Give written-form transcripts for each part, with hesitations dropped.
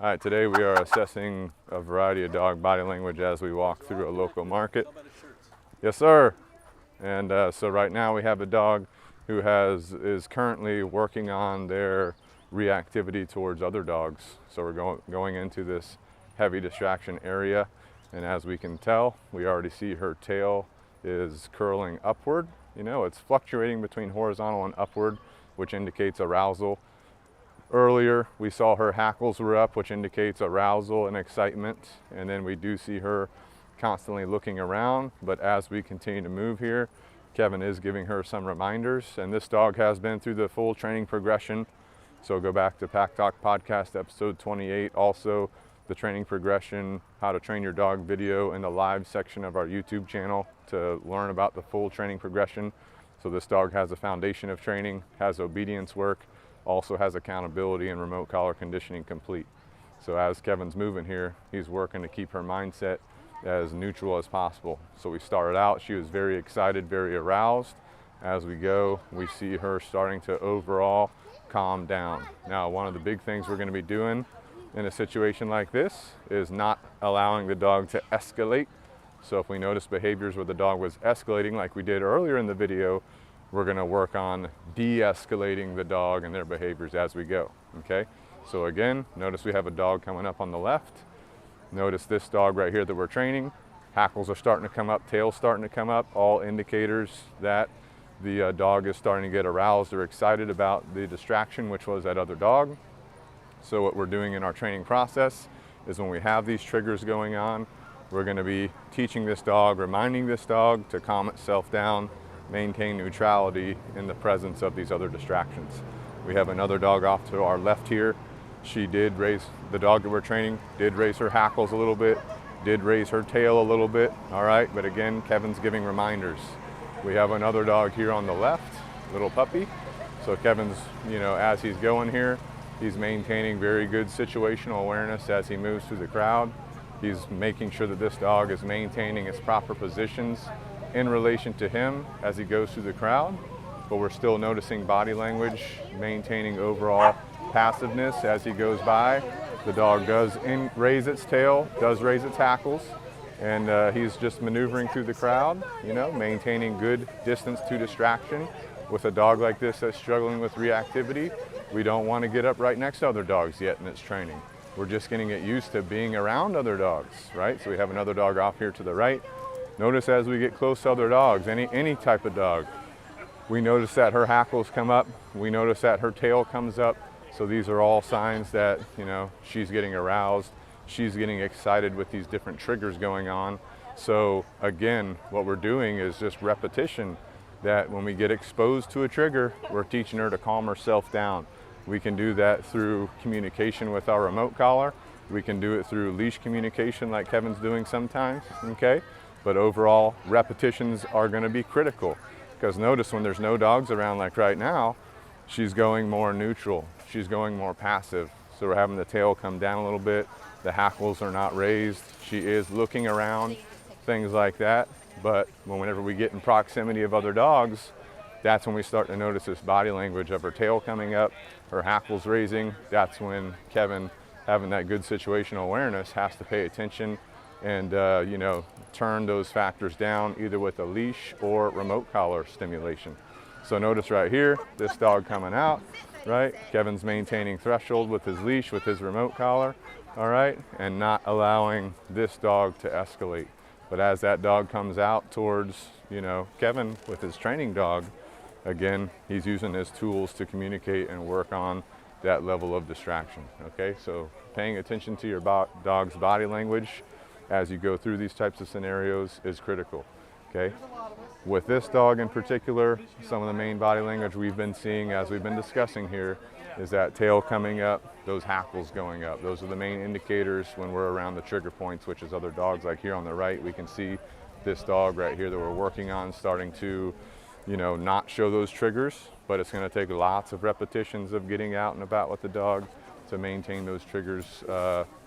All right, today we are assessing a variety of dog body language as we walk through a local market. Yes, sir. And so right now we have a dog who is currently working on their reactivity towards other dogs. So we're going into this heavy distraction area, and as we can tell, we already see her tail is curling upward. You know, it's fluctuating between horizontal and upward, which indicates arousal. Earlier, we saw her hackles were up, which indicates arousal and excitement. And then we do see her constantly looking around. But as we continue to move here, Kevin is giving her some reminders. And this dog has been through the full training progression. So go back to Pack Talk Podcast episode 28. Also, the training progression, how to train your dog video in the live section of our YouTube channel to learn about the full training progression. So this dog has a foundation of training, has obedience work, also has accountability and remote collar conditioning complete. So as Kevin's moving here, he's working to keep her mindset as neutral as possible. So we started out, she was very excited, very aroused. As we go, we see her starting to overall calm down. Now, one of the big things we're going to be doing in a situation like this is not allowing the dog to escalate. So if we notice behaviors where the dog was escalating like we did earlier in the video, we're going to work on de-escalating the dog and their behaviors as we go, okay? So again, notice we have a dog coming up on the left. Notice this dog right here that we're training. Hackles are starting to come up, tail's starting to come up, all indicators that the dog is starting to get aroused or excited about the distraction, which was that other dog. So what we're doing in our training process is when we have these triggers going on, we're going to be teaching this dog, reminding this dog to calm itself down, maintain neutrality in the presence of these other distractions. We have another dog off to our left here. She did raise, the dog that we're training did raise her hackles a little bit, did raise her tail a little bit, all right? But again, Kevin's giving reminders. We have another dog here on the left, little puppy. So Kevin's, you know, as he's going here, he's maintaining very good situational awareness as he moves through the crowd. He's making sure that this dog is maintaining its proper positions in relation to him as he goes through the crowd, but we're still noticing body language, maintaining overall passiveness as he goes by. The dog does raise its tail, does raise its hackles, and he's just maneuvering through the crowd, you know, maintaining good distance to distraction. With a dog like this that's struggling with reactivity, we don't want to get up right next to other dogs yet in its training. We're just getting it used to being around other dogs, right? So we have another dog off here to the right. Notice as we get close to other dogs, any type of dog, we notice that her hackles come up, we notice that her tail comes up. So these are all signs that, you know, she's getting aroused, she's getting excited with these different triggers going on. So again, what we're doing is just repetition, that when we get exposed to a trigger, we're teaching her to calm herself down. We can do that through communication with our remote collar. We can do it through leash communication like Kevin's doing sometimes, okay? But overall, repetitions are going to be critical, because notice when there's no dogs around like right now, she's going more neutral. She's going more passive. So we're having the tail come down a little bit. The hackles are not raised. She is looking around, things like that. But whenever we get in proximity of other dogs, that's when we start to notice this body language of her tail coming up, her hackles raising. That's when Kevin, having that good situational awareness, has to pay attention and you know, turn those factors down either with a leash or remote collar stimulation. So notice right here, this dog coming out, right? Kevin's maintaining threshold with his leash, with his remote collar, all right? And not allowing this dog to escalate. But as that dog comes out towards, you know, Kevin with his training dog, again, he's using his tools to communicate and work on that level of distraction, okay? So paying attention to your dog's body language as you go through these types of scenarios is critical, okay? With this dog in particular, some of the main body language we've been seeing as we've been discussing here is that tail coming up, those hackles going up. Those are the main indicators when we're around the trigger points, which is other dogs. Like here on the right, we can see this dog right here that we're working on starting to, you know, not show those triggers, but it's going to take lots of repetitions of getting out and about with the dog to maintain those triggers,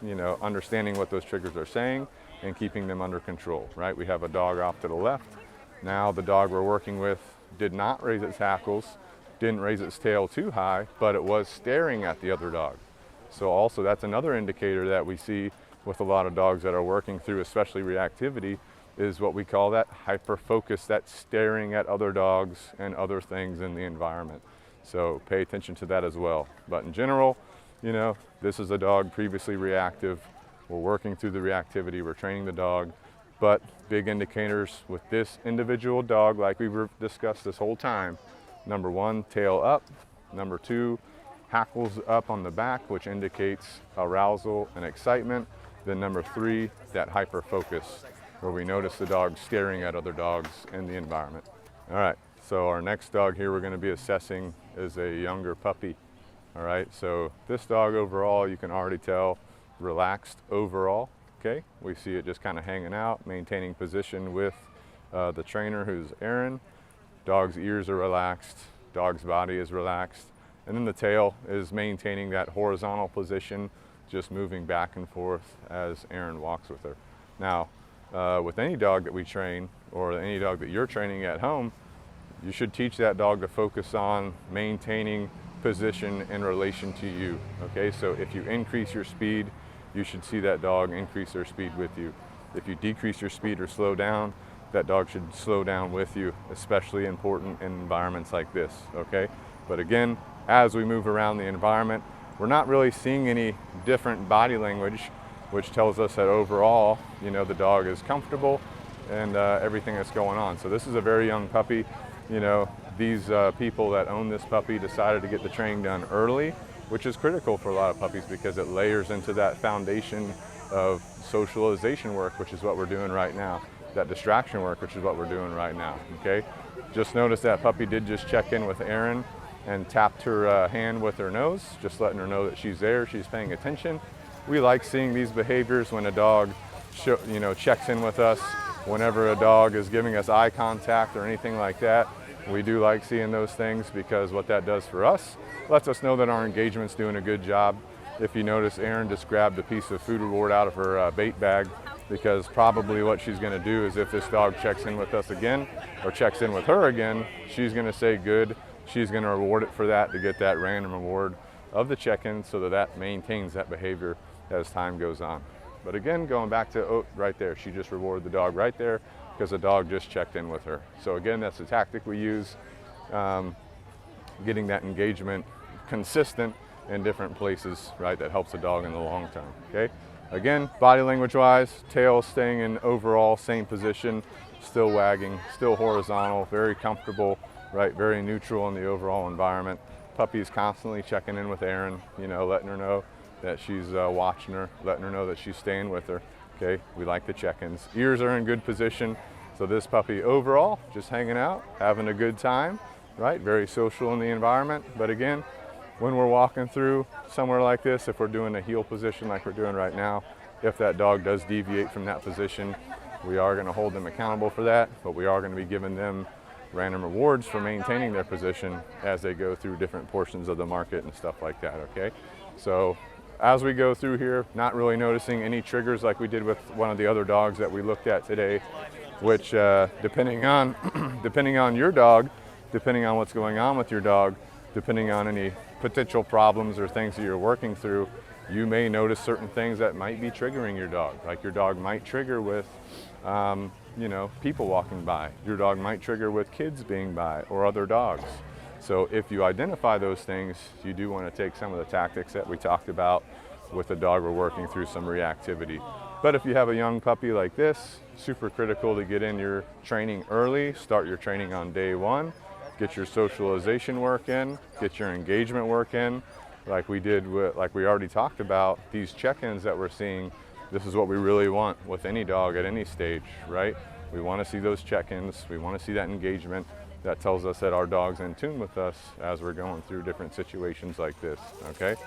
you know, understanding what those triggers are saying and keeping them under control, right? We have a dog off to the left. Now the dog we're working with did not raise its hackles, didn't raise its tail too high, but it was staring at the other dog. So also that's another indicator that we see with a lot of dogs that are working through, especially reactivity, is what we call that hyper focus, that staring at other dogs and other things in the environment. So pay attention to that as well. But in general, you know, this is a dog previously reactive. We're working through the reactivity, we're training the dog, but big indicators with this individual dog, like we've discussed this whole time, number one, tail up. Number two, hackles up on the back, which indicates arousal and excitement. Then number three, that hyper focus, where we notice the dog staring at other dogs in the environment. All right, so our next dog here we're going to be assessing is a younger puppy. All right, so this dog overall, you can already tell, relaxed overall. Okay, we see it just kind of hanging out, maintaining position with the trainer, who's Aaron. Dog's ears are relaxed, dog's body is relaxed, and then the tail is maintaining that horizontal position, just moving back and forth as Aaron walks with her. Now, with any dog that we train, or any dog that you're training at home, you should teach that dog to focus on maintaining position in relation to you. Okay, so if you increase your speed, you should see that dog increase their speed with you. If you decrease your speed or slow down, that dog should slow down with you, especially important in environments like this, okay? But again, as we move around the environment, we're not really seeing any different body language, which tells us that overall, you know, the dog is comfortable and everything that's going on. So this is a very young puppy. You know, these people that own this puppy decided to get the training done early, which is critical for a lot of puppies because it layers into that foundation of socialization work, which is what we're doing right now. That distraction work, which is what we're doing right now, okay? Just notice that puppy did just check in with Erin and tapped her hand with her nose, just letting her know that she's there, she's paying attention. We like seeing these behaviors when a dog checks in with us, whenever a dog is giving us eye contact or anything like that. We do like seeing those things because what that does for us, lets us know that our engagement's doing a good job. If you notice, Erin just grabbed a piece of food reward out of her bait bag, because probably what she's going to do is if this dog checks in with us again or checks in with her again, she's going to say good. She's going to reward it for that to get that random reward of the check-in, so that that maintains that behavior as time goes on. But again, going back to right there, she just rewarded the dog right there because the dog just checked in with her. So again, that's a tactic we use, getting that engagement consistent in different places, right? That helps the dog in the long term, okay? Again, body language wise, tail staying in overall same position, still wagging, still horizontal, very comfortable, right? Very neutral in the overall environment. Puppy's constantly checking in with Erin, you know, letting her know that she's watching her, letting her know that she's staying with her, okay? We like the check-ins. Ears are in good position. So this puppy overall, just hanging out, having a good time, right? Very social in the environment. But again, when we're walking through somewhere like this, if we're doing a heel position like we're doing right now, if that dog does deviate from that position, we are going to hold them accountable for that, but we are going to be giving them random rewards for maintaining their position as they go through different portions of the market and stuff like that, okay? So as we go through here, not really noticing any triggers like we did with one of the other dogs that we looked at today, which depending on your dog, depending on what's going on with your dog, depending on any potential problems or things that you're working through, you may notice certain things that might be triggering your dog. Like your dog might trigger with, people walking by. Your dog might trigger with kids being by or other dogs. So if you identify those things, you do want to take some of the tactics that we talked about with the dog we're working through some reactivity. But if you have a young puppy like this, super critical to get in your training early, start your training on day one. Get your socialization work in, get your engagement work in, like we already talked about, these check-ins that we're seeing, this is what we really want with any dog at any stage, right? We want to see those check-ins, we want to see that engagement that tells us that our dog's in tune with us as we're going through different situations like this, okay?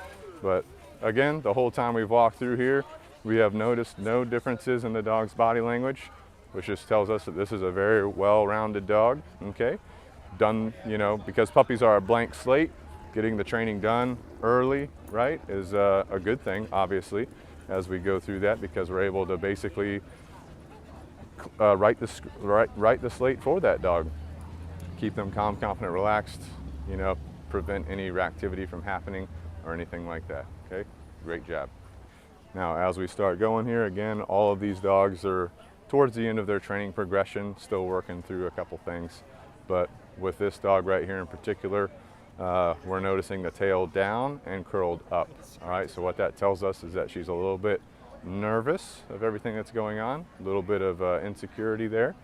But again, the whole time we've walked through here, we have noticed no differences in the dog's body language, which just tells us that this is a very well-rounded dog, okay? Done, because puppies are a blank slate, getting the training done early, right, is a good thing, obviously, as we go through that, because we're able to basically write the slate for that dog. Keep them calm, confident, relaxed, prevent any reactivity from happening or anything like that, okay? Great job. Now, as we start going here, again, all of these dogs are towards the end of their training progression, still working through a couple things. But with this dog right here in particular, we're noticing the tail down and curled up. All right, so what that tells us is that she's a little bit nervous of everything that's going on, a little bit of insecurity there.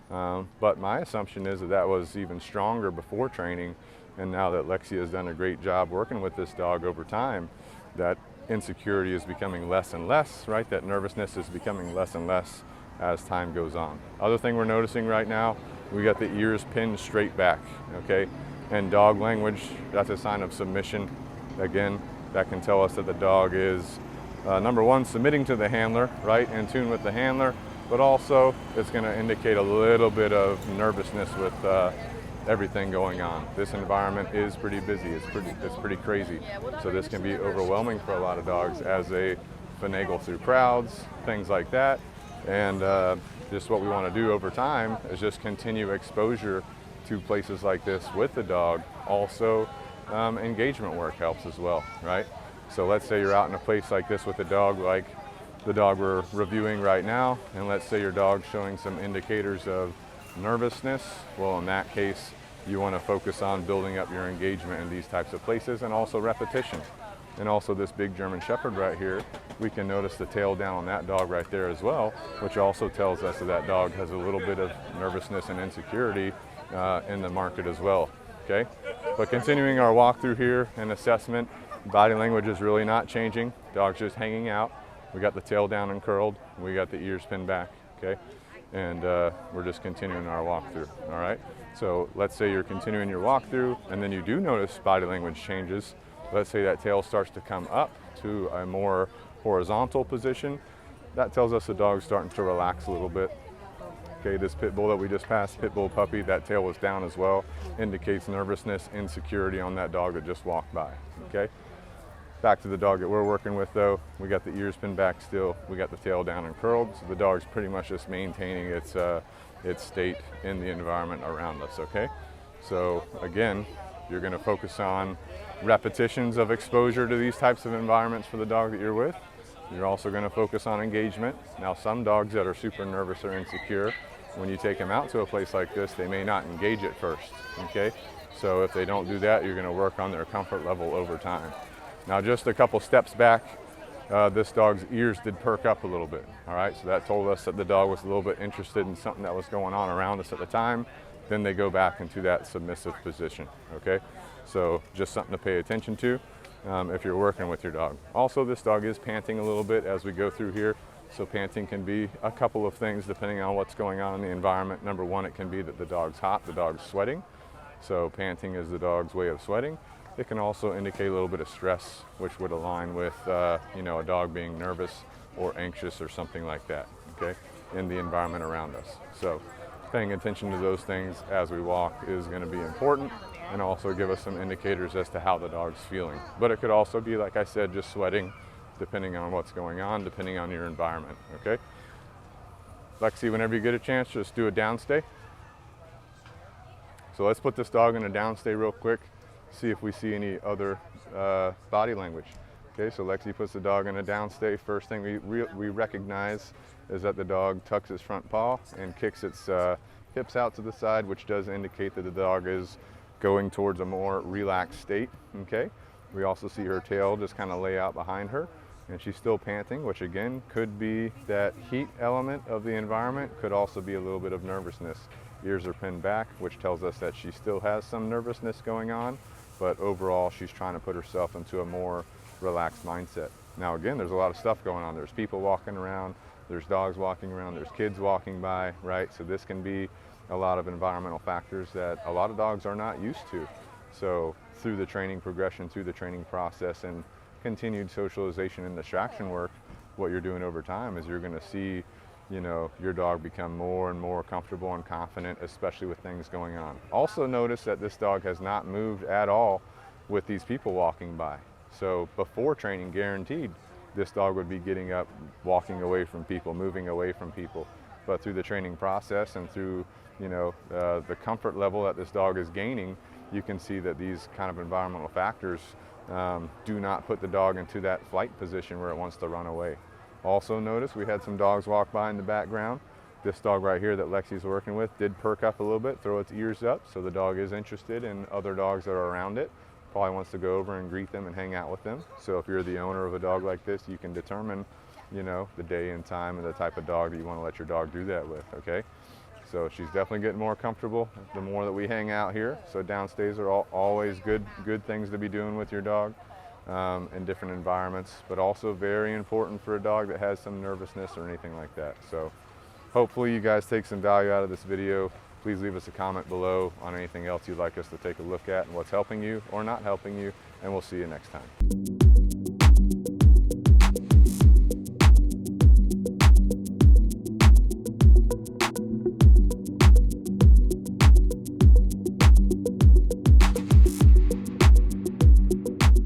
But my assumption is that that was even stronger before training, and now that Lexi has done a great job working with this dog over time, that insecurity is becoming less and less, right? That nervousness is becoming less and less as time goes on. Other thing we're noticing right now, we got the ears pinned straight back, okay? And dog language, that's a sign of submission. Again, that can tell us that the dog is, number one, submitting to the handler, right? In tune with the handler, but also it's gonna indicate a little bit of nervousness with everything going on. This environment is pretty busy, it's pretty crazy. So this can be overwhelming for a lot of dogs as they finagle through crowds, things like that. And just what we want to do over time is just continue exposure to places like this with the dog. Also, engagement work helps as well, right? So let's say you're out in a place like this with a dog, like the dog we're reviewing right now, and let's say your dog's showing some indicators of nervousness. Well, in that case, you want to focus on building up your engagement in these types of places, and also repetition. And also this big German Shepherd right here, we can notice the tail down on that dog right there as well, which also tells us that that dog has a little bit of nervousness and insecurity in the market as well, okay? But continuing our walkthrough here and assessment, body language is really not changing. Dog's just hanging out. We got the tail down and curled. We got the ears pinned back, okay? And we're just continuing our walkthrough, all right? So let's say you're continuing your walkthrough and then you do notice body language changes. Let's say that tail starts to come up to a more horizontal position. That tells us the dog's starting to relax a little bit. Okay, this pit bull that we just passed, pit bull puppy, that tail was down as well, indicates nervousness, insecurity on that dog that just walked by, okay? Back to the dog that we're working with though, we got the ears pinned back still, we got the tail down and curled, so the dog's pretty much just maintaining its state in the environment around us, okay? So again, you're gonna focus on repetitions of exposure to these types of environments for the dog that you're with. You're also gonna focus on engagement. Now, some dogs that are super nervous or insecure, when you take them out to a place like this, they may not engage at first, okay? So if they don't do that, you're gonna work on their comfort level over time. Now, just a couple steps back, this dog's ears did perk up a little bit, all right? So that told us that the dog was a little bit interested in something that was going on around us at the time. Then they go back into that submissive position, okay? So just something to pay attention to if you're working with your dog. Also, this dog is panting a little bit as we go through here. So panting can be a couple of things depending on what's going on in the environment. Number one, it can be that the dog's hot, the dog's sweating. So panting is the dog's way of sweating. It can also indicate a little bit of stress, which would align with you know, a dog being nervous or anxious or something like that, okay, in the environment around us. So paying attention to those things as we walk is going to be important, and also give us some indicators as to how the dog's feeling. But it could also be, like I said, just sweating, depending on what's going on, depending on your environment, okay? Lexi, whenever you get a chance, just do a downstay. So let's put this dog in a downstay real quick, see if we see any other body language. Okay, so Lexi puts the dog in a downstay. First thing we recognize is that the dog tucks its front paw and kicks its hips out to the side, which does indicate that the dog is going towards a more relaxed state, okay? We also see her tail just kind of lay out behind her, and she's still panting, which again could be that heat element of the environment, could also be a little bit of nervousness. Ears are pinned back, which tells us that she still has some nervousness going on, but overall she's trying to put herself into a more relaxed mindset. Now again, there's a lot of stuff going on. There's people walking around, there's dogs walking around, there's kids walking by, right? So this can be a lot of environmental factors that a lot of dogs are not used to. So through the training progression, through the training process, and continued socialization and distraction work, what you're doing over time is you're gonna see, you know, your dog become more and more comfortable and confident, especially with things going on. Also notice that this dog has not moved at all with these people walking by. So before training, guaranteed, this dog would be getting up, walking away from people, moving away from people. But through the training process and through, you know, the comfort level that this dog is gaining, you can see that these kind of environmental factors Do not put the dog into that flight position where it wants to run away. Also notice we had some dogs walk by in the background. This dog right here that Lexi's working with did perk up a little bit, throw its ears up, so the dog is interested in other dogs that are around it. Probably wants to go over and greet them and hang out with them. So if you're the owner of a dog like this, you can determine, you know, the day and time and the type of dog that you want to let your dog do that with, okay? So she's definitely getting more comfortable the more that we hang out here. So downstays are always good things to be doing with your dog in different environments, but also very important for a dog that has some nervousness or anything like that. So hopefully you guys take some value out of this video. Please leave us a comment below on anything else you'd like us to take a look at and what's helping you or not helping you, and we'll see you next time.